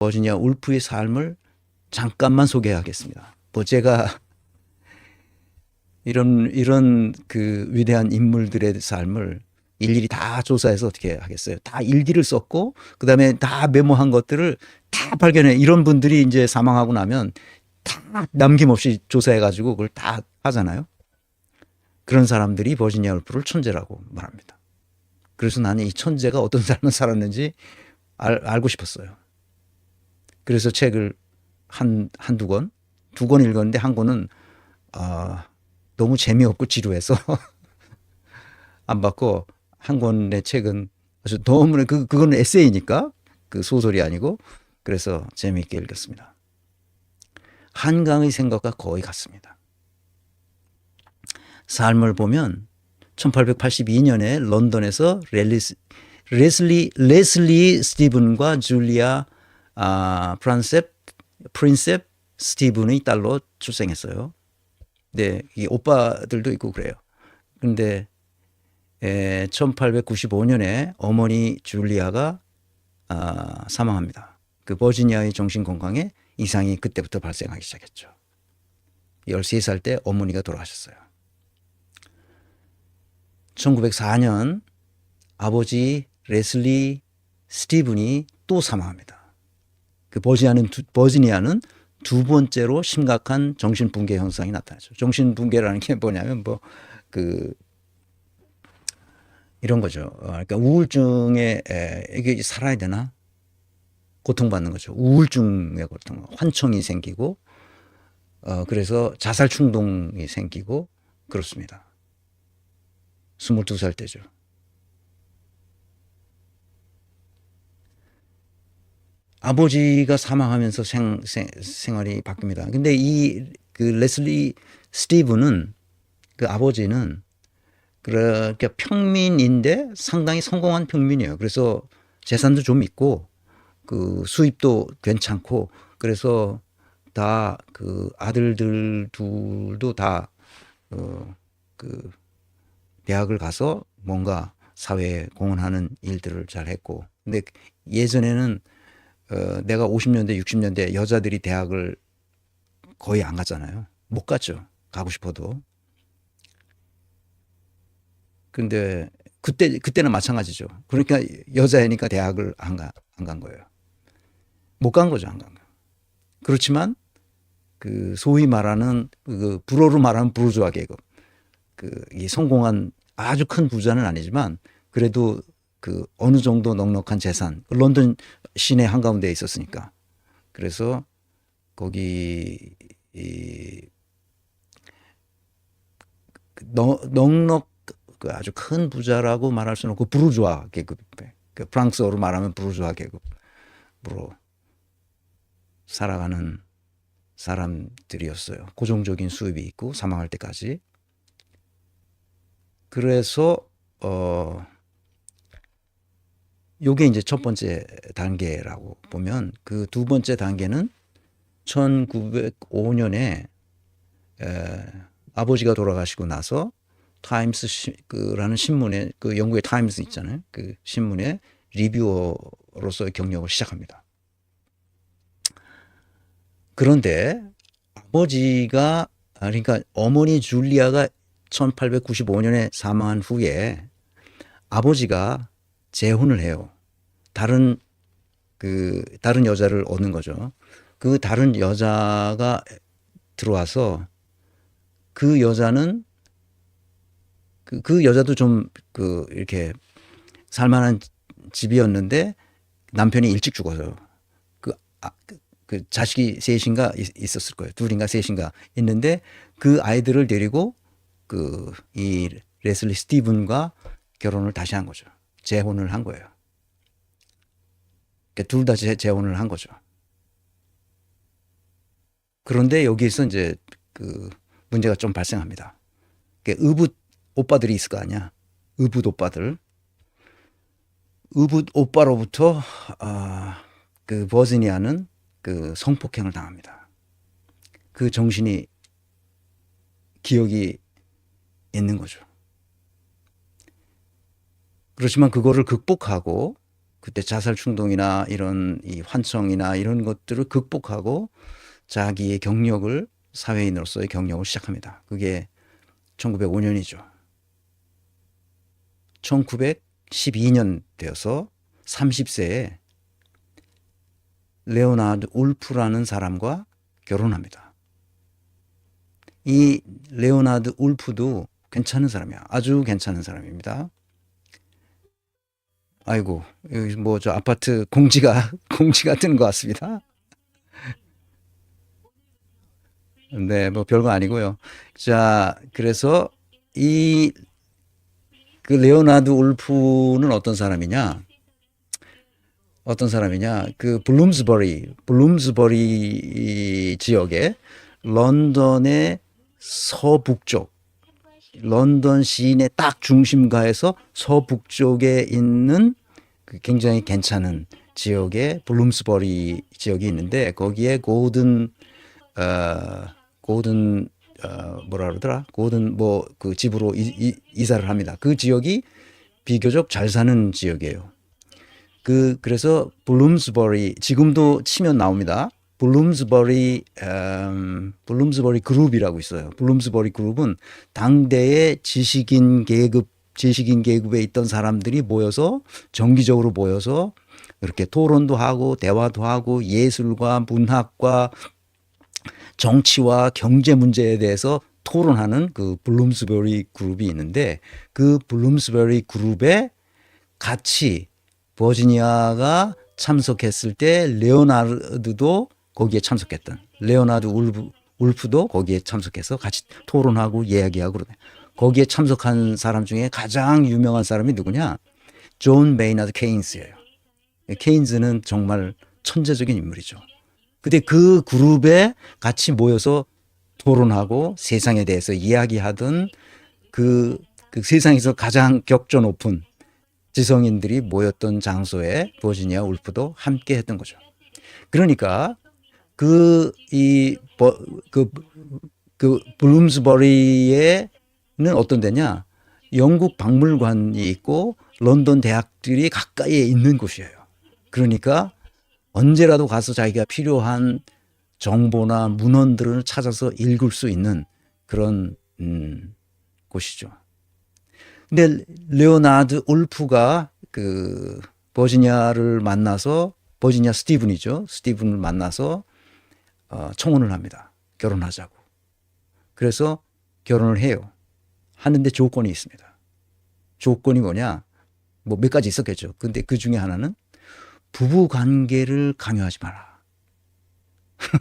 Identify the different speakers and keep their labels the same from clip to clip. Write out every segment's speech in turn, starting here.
Speaker 1: 버지니아 울프의 삶을 잠깐만 소개하겠습니다. 뭐 제가 이런 그 위대한 인물들의 삶을 일일이 다 조사해서 어떻게 하겠어요. 다 일기를 썼고 그다음에 다 메모한 것들을 다 발견해. 이런 분들이 이제 사망하고 나면 다 남김없이 조사해 가지고 그걸 다 하잖아요. 그런 사람들이 버지니아 울프를 천재라고 말합니다. 그래서 나는 이 천재가 어떤 삶을 살았는지 알고 싶었어요. 그래서 책을 한두 권, 두 권 읽었는데 한 권은 너무 재미없고 지루해서 안 받고, 한 권의 책은 아주 너무 그건 에세이니까 그 소설이 아니고, 그래서 재미있게 읽었습니다. 한강의 생각과 거의 같습니다. 삶을 보면 1882년에 런던에서 레슬리 스티븐과 줄리아 프린셉 스티븐의 딸로 출생했어요. 네, 이 오빠들도 있고 그래요. 근데 1895년에 어머니 줄리아가 사망합니다. 그 버지니아의 정신건강에 이상이 그때부터 발생하기 시작했죠. 13살 때 어머니가 돌아가셨어요. 1904년 아버지 레슬리 스티븐이 또 사망합니다. 그 버지니아는 두 번째로 심각한 정신붕괴 현상이 나타나죠. 정신붕괴라는 게 뭐냐면 이런 거죠. 그러니까 우울증에 이게 살아야 되나? 고통받는 거죠. 우울증의 고통, 환청이 생기고 그래서 자살 충동이 생기고 그렇습니다. 22살 때죠. 아버지가 사망하면서 생활이 바뀝니다. 근데 그 레슬리 스티븐은, 그 아버지는 그렇게 평민인데 상당히 성공한 평민이에요. 그래서 재산도 좀 있고 그 수입도 괜찮고, 그래서 다 그 아들들 둘도 다 그 대학을 가서 뭔가 사회에 공헌하는 일들을 잘 했고, 근데 예전에는 내가 50년대 60년대 여자들이 대학을 거의 안 갔잖아요. 못 갔죠. 가고 싶어도. 근데 그때는 마찬가지죠. 그러니까 여자애니까 대학을 안 간 거예요. 못 간 거죠. 안 간 거. 그렇지만 그 소위 말하는 그 불어로 말하는 부르주아 계급, 이 성공한 아주 큰 부자는 아니지만 그래도 그 어느 정도 넉넉한 재산, 런던 시내 한가운데에 있었으니까. 그래서 거기 넉넉 그 아주 큰 부자라고 말할 수는 없고 부르주아 계급, 그 프랑스어로 말하면 부르주아 계급으로 살아가는 사람들이었어요. 고정적인 수입이 있고 사망할 때까지. 그래서 요게 이제 첫 번째 단계라고 보면, 그 두 번째 단계는 1905년에 아버지가 돌아가시고 나서 타임스라는 신문에, 그 영국의 타임스 있잖아요. 그 신문에 리뷰어로서의 경력을 시작합니다. 그런데 아버지가, 그러니까 어머니 줄리아가 1895년에 사망한 후에 아버지가 재혼을 해요. 다른 여자를 얻는 거죠. 그 다른 여자가 들어와서 그 여자는 그 여자도 좀 이렇게 살만한 집이었는데 남편이 일찍 죽어서 그 자식이 셋인가 있었을 거예요. 둘인가 셋인가 있는데 그 아이들을 데리고 이 레슬리 스티븐과 결혼을 다시 한 거죠. 재혼을 한 거예요. 그러니까 둘 다 재혼을 한 거죠. 그런데 여기에서 이제 그 문제가 좀 발생합니다. 의붓 오빠들이 있을 거 아니야. 의붓 오빠들. 의붓 오빠로부터 그 버지니아는 그 성폭행을 당합니다. 그 정신이 기억이 있는 거죠. 그렇지만 그거를 극복하고 그때 자살 충동이나 이런 이 환청이나 이런 것들을 극복하고 자기의 경력을 사회인으로서의 경력을 시작합니다. 그게 1905년이죠. 1912년 되어서 30세에 레오나드 울프라는 사람과 결혼합니다. 이 레오나드 울프도 괜찮은 사람이야. 아주 괜찮은 사람입니다. 아이고, 여기 뭐 저 아파트 공지가 뜨는 것 같습니다. 네, 뭐 별거 아니고요. 자, 그래서 이 그 레오나드 울프는 어떤 사람이냐? 그 블룸스버리 지역에 런던의 서북쪽, 런던 시내 딱 중심가에서 서북쪽에 있는 그 굉장히 괜찮은 지역에 블룸스버리 지역이 있는데 거기에 고든 뭐라 그러더라? 고든 뭐 그 집으로 이사를 합니다. 그 지역이 비교적 잘 사는 지역이에요. 그래서 블룸스버리 지금도 치면 나옵니다. 블룸스버리 그룹이라고 있어요. 블룸스버리 그룹은 당대의 지식인 계급에 있던 사람들이 모여서 정기적으로 모여서 이렇게 토론도 하고 대화도 하고 예술과 문학과 정치와 경제 문제에 대해서 토론하는 그 블룸스버리 그룹이 있는데 그 블룸스버리 그룹에 같이 버지니아가 참석했을 때 레오나르드도 거기에 참석했던 레오나르드 울프도 거기에 참석해서 같이 토론하고 이야기하고 그러네. 거기에 참석한 사람 중에 가장 유명한 사람이 누구냐? 존 메이나드 케인스예요. 케인스는 정말 천재적인 인물이죠. 근데 그 그룹에 같이 모여서 토론하고 세상에 대해서 이야기하던 그 세상에서 가장 격조 높은 지성인들이 모였던 장소에 버지니아 울프도 함께 했던 거죠. 그러니까 블룸스버리에는 어떤 데냐? 영국 박물관이 있고 런던 대학들이 가까이에 있는 곳이에요. 그러니까 언제라도 가서 자기가 필요한 정보나 문헌들을 찾아서 읽을 수 있는 그런 곳이죠. 근데 레오나드 울프가 그 버지니아를 만나서 버지니아 스티븐을 만나서 청혼을 합니다. 결혼하자고. 그래서 결혼을 해요. 하는데 조건이 있습니다. 조건이 뭐냐? 뭐 몇 가지 있었겠죠. 근데 그 중에 하나는 부부 관계를 강요하지 마라.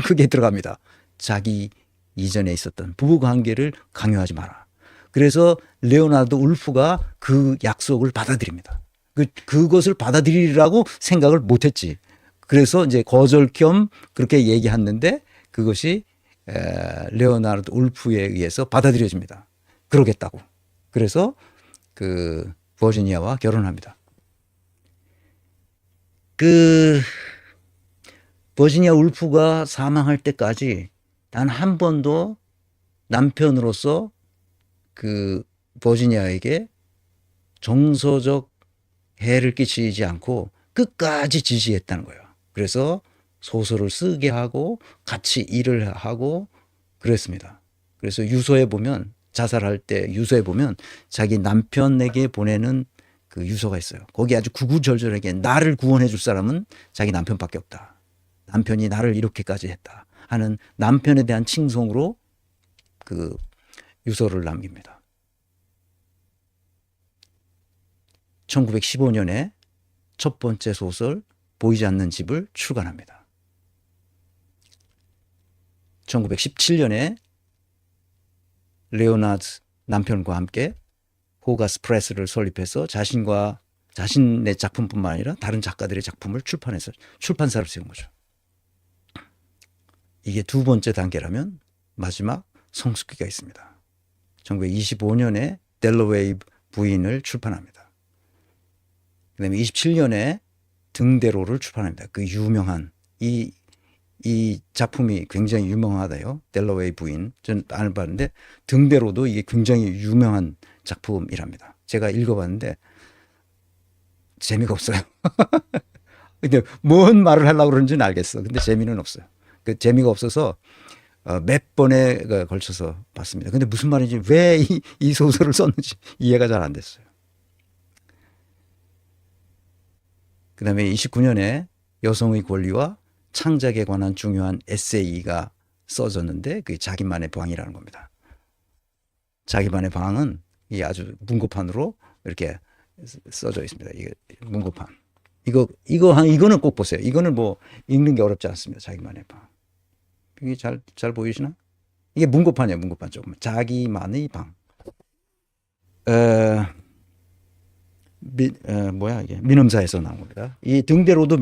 Speaker 1: 그게 들어갑니다. 자기 이전에 있었던 부부 관계를 강요하지 마라. 그래서 레오나르도 울프가 그 약속을 받아들입니다. 그것을 받아들이라고 생각을 못했지. 그래서 이제 거절 겸 그렇게 얘기했는데 그것이 레오나르도 울프에 의해서 받아들여집니다. 그러겠다고. 그래서 그 버지니아와 결혼합니다. 그 버지니아 울프가 사망할 때까지 단 한 번도 남편으로서 그 버지니아에게 정서적 해를 끼치지 않고 끝까지 지지했다는 거예요. 그래서 소설을 쓰게 하고 같이 일을 하고 그랬습니다. 그래서 유서에 보면 자살할 때 유서에 보면 자기 남편에게 보내는 그 유서가 있어요. 거기 아주 구구절절하게 나를 구원해 줄 사람은 자기 남편밖에 없다. 남편이 나를 이렇게까지 했다 하는 남편에 대한 칭송으로 그 유서를 남깁니다. 1915년에 첫 번째 소설 보이지 않는 집을 출간합니다. 1917년에 레오나드 남편과 함께 호가스 프레스를 설립해서 자신의 작품뿐만 아니라 다른 작가들의 작품을 출판해서 출판사를 세운 거죠. 이게 두 번째 단계라면 마지막 성숙기가 있습니다. 1925년에 델러웨이 부인을 출판합니다. 그 다음에 27년에 등대로를 출판합니다. 그 유명한 이 작품이 굉장히 유명하다요. 델러웨이 부인. 전 안 봤는데 등대로도 이게 굉장히 유명한 작품이랍니다. 제가 읽어봤는데 재미가 없어요. 근데 뭔 말을 하려고 그러는지는 알겠어. 근데 재미는 없어요. 그 재미가 없어서 몇 번에 걸쳐서 봤습니다. 근데 무슨 말인지 왜 이 소설을 썼는지 이해가 잘 안 됐어요. 그 다음에 29년에 여성의 권리와 창작에 관한 중요한 에세이가 써졌는데 그게 자기만의 방이라는 겁니다. 자기만의 방은 이 아주 문고판으로 이렇게 써져 있습니다. 이게 문고판. 이거는 꼭 보세요. 이거는 뭐 읽는 게 어렵지 않습니다. 자기만의 방. 이게 잘 보이시나? 이게 문고판이에요. 문고판 조금. 자기만의 방. 뭐야 이게 민음사에서 나온 겁니다. 이 등대로도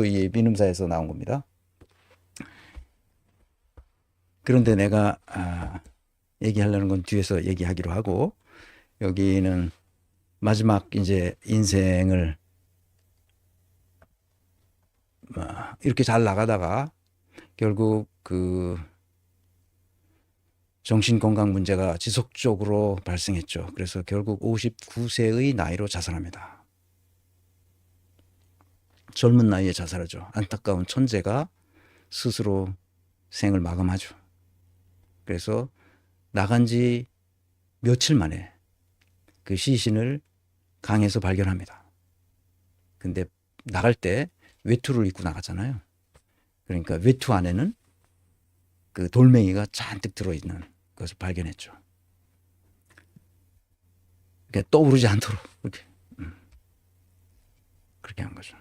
Speaker 1: 이 민음사에서 나온 겁니다. 그런데 내가 얘기하려는 건 뒤에서 얘기하기로 하고 여기는 마지막 이제 인생을 이렇게 잘 나가다가 결국 그 정신건강 문제가 지속적으로 발생했죠. 그래서 결국 59세의 나이로 자살합니다. 젊은 나이에 자살하죠. 안타까운 천재가 스스로 생을 마감하죠. 그래서 나간 지 며칠 만에 그 시신을 강에서 발견합니다. 근데 나갈 때 외투를 입고 나갔잖아요. 그러니까 외투 안에는 그 돌멩이가 잔뜩 들어있는 것을 발견했죠. 그러니까 떠오르지 않도록 그렇게 한 거죠.